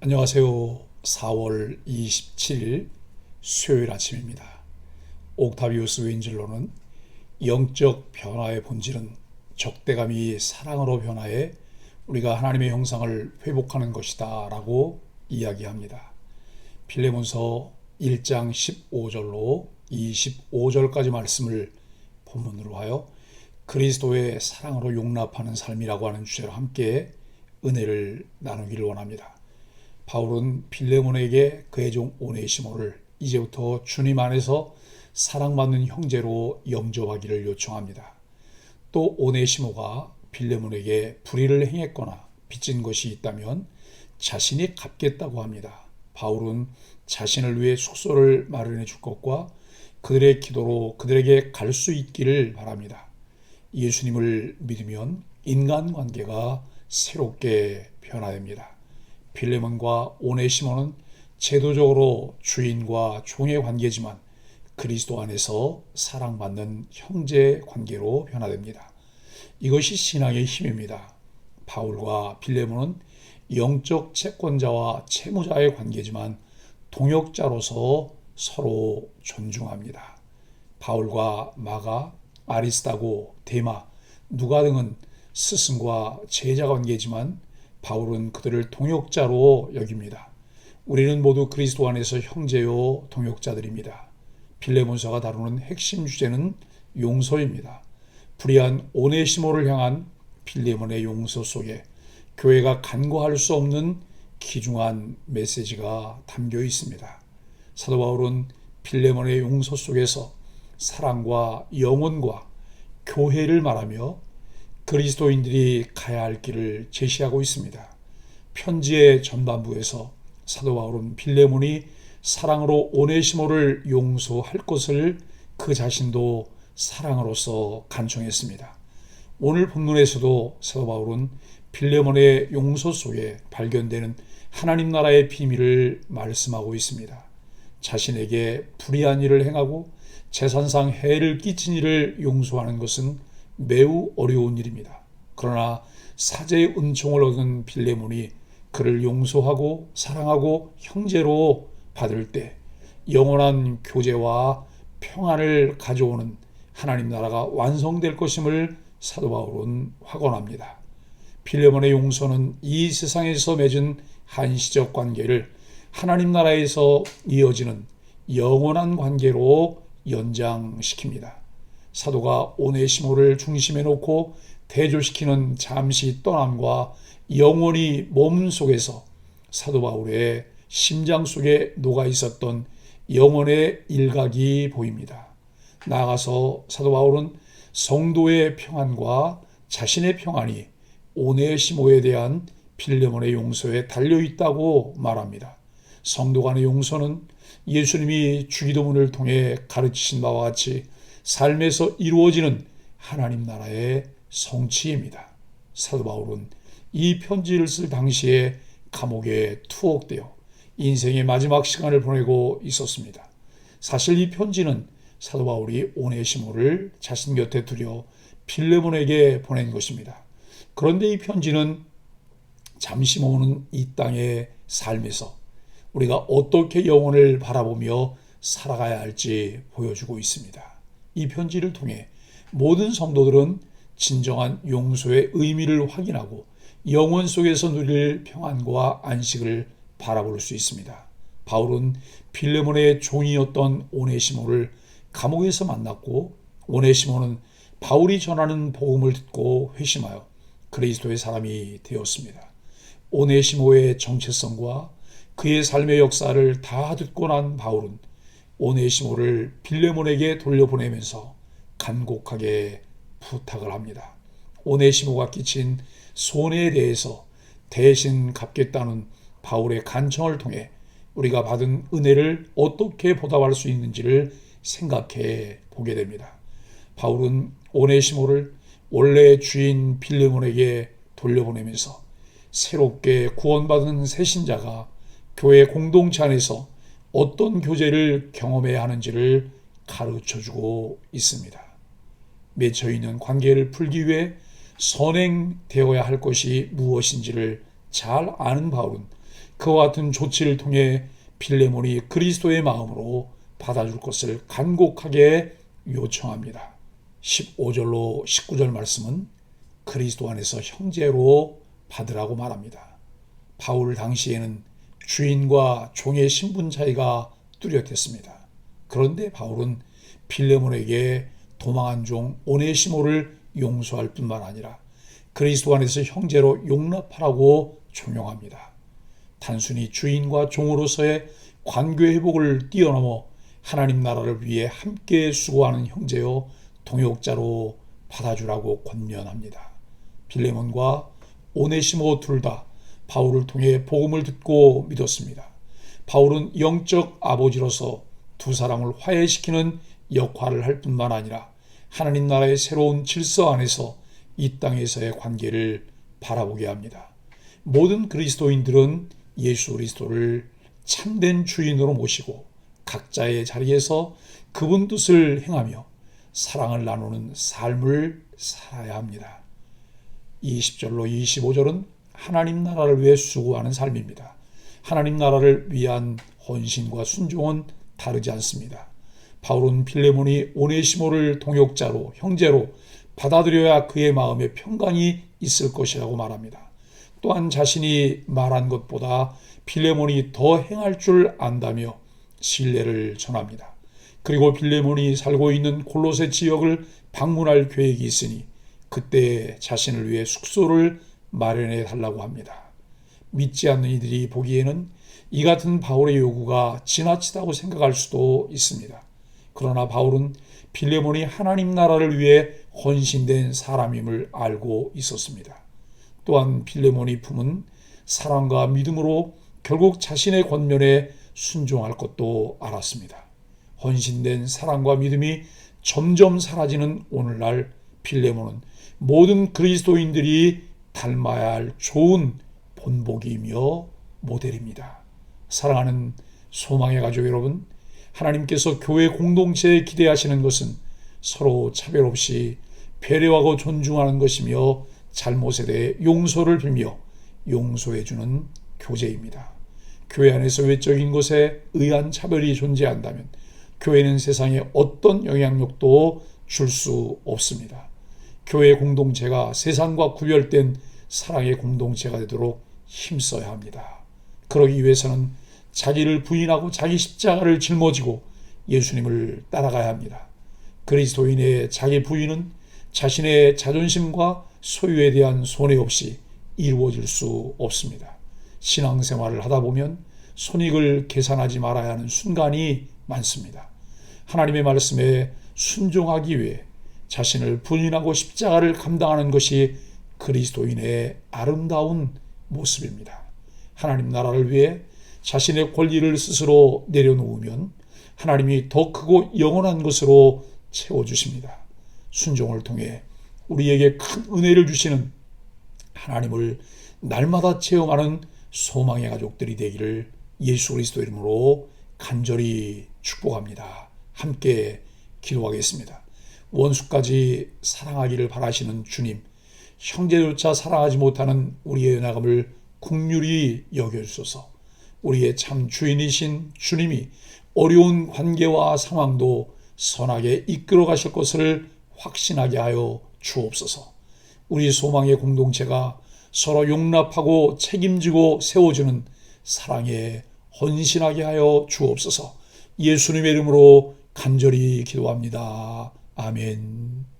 안녕하세요. 4월 27일 수요일 아침입니다. 옥타비우스 윈즐러는 영적 변화의 본질은 적대감이 사랑으로 변화해 우리가 하나님의 형상을 회복하는 것이다 라고 이야기합니다. 빌레몬서 1장 15절로 25절까지 말씀을 본문으로 하여 그리스도의 사랑으로 용납하는 삶이라고 하는 주제로 함께 은혜를 나누기를 원합니다. 바울은 빌레몬에게 그의 종 오네시모를 이제부터 주님 안에서 사랑받는 형제로 영접하기를 요청합니다. 또 오네시모가 빌레몬에게 불의를 행했거나 빚진 것이 있다면 자신이 갚겠다고 합니다. 바울은 자신을 위해 숙소를 마련해 줄 것과 그들의 기도로 그들에게 갈 수 있기를 바랍니다. 예수님을 믿으면 인간관계가 새롭게 변화됩니다. 빌레몬과 오네시모는 제도적으로 주인과 종의 관계지만 그리스도 안에서 사랑받는 형제 관계로 변화됩니다. 이것이 신앙의 힘입니다. 바울과 빌레몬은 영적 채권자와 채무자의 관계지만 동역자로서 서로 존중합니다. 바울과 마가, 아리스다고, 데마, 누가 등은 스승과 제자 관계지만 바울은 그들을 동역자로 여깁니다. 우리는 모두 그리스도 안에서 형제요 동역자들입니다. 빌레몬서가 다루는 핵심 주제는 용서입니다. 불의한 오네시모를 향한 빌레몬의 용서 속에 교회가 간과할 수 없는 귀중한 메시지가 담겨 있습니다. 사도 바울은 빌레몬의 용서 속에서 사랑과 영혼과 교회를 말하며 그리스도인들이 가야 할 길을 제시하고 있습니다. 편지의 전반부에서 사도 바울은 빌레몬이 사랑으로 오네시모를 용서할 것을 그 자신도 사랑으로서 간청했습니다. 오늘 본문에서도 사도 바울은 빌레몬의 용서 속에 발견되는 하나님 나라의 비밀을 말씀하고 있습니다. 자신에게 불의한 일을 행하고 재산상 해를 끼친 일을 용서하는 것은 매우 어려운 일입니다. 그러나 사제의 은총을 얻은 빌레몬이 그를 용서하고 사랑하고 형제로 받을 때 영원한 교제와 평안을 가져오는 하나님 나라가 완성될 것임을 사도 바울은 확언합니다. 빌레몬의 용서는 이 세상에서 맺은 한시적 관계를 하나님 나라에서 이어지는 영원한 관계로 연장시킵니다. 사도가 오네시모를 중심에 놓고 대조시키는 잠시 떠남과 영원히 몸 속에서 사도 바울의 심장 속에 녹아 있었던 영혼의 일각이 보입니다. 나아가서 사도 바울은 성도의 평안과 자신의 평안이 오네시모에 대한 빌레몬의 용서에 달려있다고 말합니다. 성도 간의 용서는 예수님이 주기도문을 통해 가르치신 바와 같이 삶에서 이루어지는 하나님 나라의 성취입니다. 사도 바울은 이 편지를 쓸 당시에 감옥에 투옥되어 인생의 마지막 시간을 보내고 있었습니다. 사실 이 편지는 사도 바울이 오네시모를 자신 곁에 두려 빌레몬에게 보낸 것입니다. 그런데 이 편지는 잠시 머무는 이 땅의 삶에서 우리가 어떻게 영혼을 바라보며 살아가야 할지 보여주고 있습니다. 이 편지를 통해 모든 성도들은 진정한 용서의 의미를 확인하고 영혼 속에서 누릴 평안과 안식을 바라볼 수 있습니다. 바울은 빌레몬의 종이었던 오네시모를 감옥에서 만났고 오네시모는 바울이 전하는 복음을 듣고 회심하여 그리스도의 사람이 되었습니다. 오네시모의 정체성과 그의 삶의 역사를 다 듣고 난 바울은 오네시모를 빌레몬에게 돌려보내면서 간곡하게 부탁을 합니다. 오네시모가 끼친 손해에 대해서 대신 갚겠다는 바울의 간청을 통해 우리가 받은 은혜를 어떻게 보답할 수 있는지를 생각해 보게 됩니다. 바울은 오네시모를 원래 주인 빌레몬에게 돌려보내면서 새롭게 구원받은 새 신자가 교회 공동체 안에서 어떤 교제를 경험해야 하는지를 가르쳐주고 있습니다. 맺혀있는 관계를 풀기 위해 선행되어야 할 것이 무엇인지를 잘 아는 바울은 그와 같은 조치를 통해 빌레몬이 그리스도의 마음으로 받아줄 것을 간곡하게 요청합니다. 15절로 19절 말씀은 그리스도 안에서 형제로 받으라고 말합니다. 바울 당시에는 주인과 종의 신분 차이가 뚜렷했습니다. 그런데 바울은 빌레몬에게 도망한 종 오네시모를 용서할 뿐만 아니라 그리스도 안에서 형제로 용납하라고 종용합니다. 단순히 주인과 종으로서의 관계 회복을 뛰어넘어 하나님 나라를 위해 함께 수고하는 형제요 동역자로 받아주라고 권면합니다. 빌레몬과 오네시모 둘 다 바울을 통해 복음을 듣고 믿었습니다. 바울은 영적 아버지로서 두 사람을 화해시키는 역할을 할 뿐만 아니라 하나님 나라의 새로운 질서 안에서 이 땅에서의 관계를 바라보게 합니다. 모든 그리스도인들은 예수 그리스도를 참된 주인으로 모시고 각자의 자리에서 그분 뜻을 행하며 사랑을 나누는 삶을 살아야 합니다. 20절로 25절은 하나님 나라를 위해 수고하는 삶입니다. 하나님 나라를 위한 헌신과 순종은 다르지 않습니다. 바울은 빌레몬이 오네시모를 동역자로 형제로 받아들여야 그의 마음에 평강이 있을 것이라고 말합니다. 또한 자신이 말한 것보다 빌레몬이 더 행할 줄 안다며 신뢰를 전합니다. 그리고 빌레몬이 살고 있는 골로새 지역을 방문할 계획이 있으니 그때 자신을 위해 숙소를 마련해 달라고 합니다. 믿지 않는 이들이 보기에는 이 같은 바울의 요구가 지나치다고 생각할 수도 있습니다. 그러나 바울은 빌레몬이 하나님 나라를 위해 헌신된 사람임을 알고 있었습니다. 또한 빌레몬이 품은 사랑과 믿음으로 결국 자신의 권면에 순종할 것도 알았습니다. 헌신된 사랑과 믿음이 점점 사라지는 오늘날 빌레몬은 모든 그리스도인들이 닮아야 할 좋은 본보기이며 모델입니다. 사랑하는 소망의 가족 여러분, 하나님께서 교회 공동체에 기대하시는 것은 서로 차별 없이 배려하고 존중하는 것이며 잘못에 대해 용서를 빌며 용서해주는 교제입니다. 교회 안에서 외적인 것에 의한 차별이 존재한다면 교회는 세상에 어떤 영향력도 줄 수 없습니다. 교회 공동체가 세상과 구별된 사랑의 공동체가 되도록 힘써야 합니다. 그러기 위해서는 자기를 부인하고 자기 십자가를 짊어지고 예수님을 따라가야 합니다. 그리스도인의 자기 부인은 자신의 자존심과 소유에 대한 손해 없이 이루어질 수 없습니다. 신앙생활을 하다 보면 손익을 계산하지 말아야 하는 순간이 많습니다. 하나님의 말씀에 순종하기 위해 자신을 부인하고 십자가를 감당하는 것이 그리스도인의 아름다운 모습입니다. 하나님 나라를 위해 자신의 권리를 스스로 내려놓으면 하나님이 더 크고 영원한 것으로 채워주십니다. 순종을 통해 우리에게 큰 은혜를 주시는 하나님을 날마다 체험하는 소망의 가족들이 되기를 예수 그리스도 이름으로 간절히 축복합니다. 함께 기도하겠습니다. 원수까지 사랑하기를 바라시는 주님, 형제조차 사랑하지 못하는 우리의 연약함을 긍휼히 여겨주소서. 우리의 참 주인이신 주님이 어려운 관계와 상황도 선하게 이끌어 가실 것을 확신하게 하여 주옵소서. 우리 소망의 공동체가 서로 용납하고 책임지고 세워주는 사랑에 헌신하게 하여 주옵소서. 예수님의 이름으로 간절히 기도합니다. 아멘.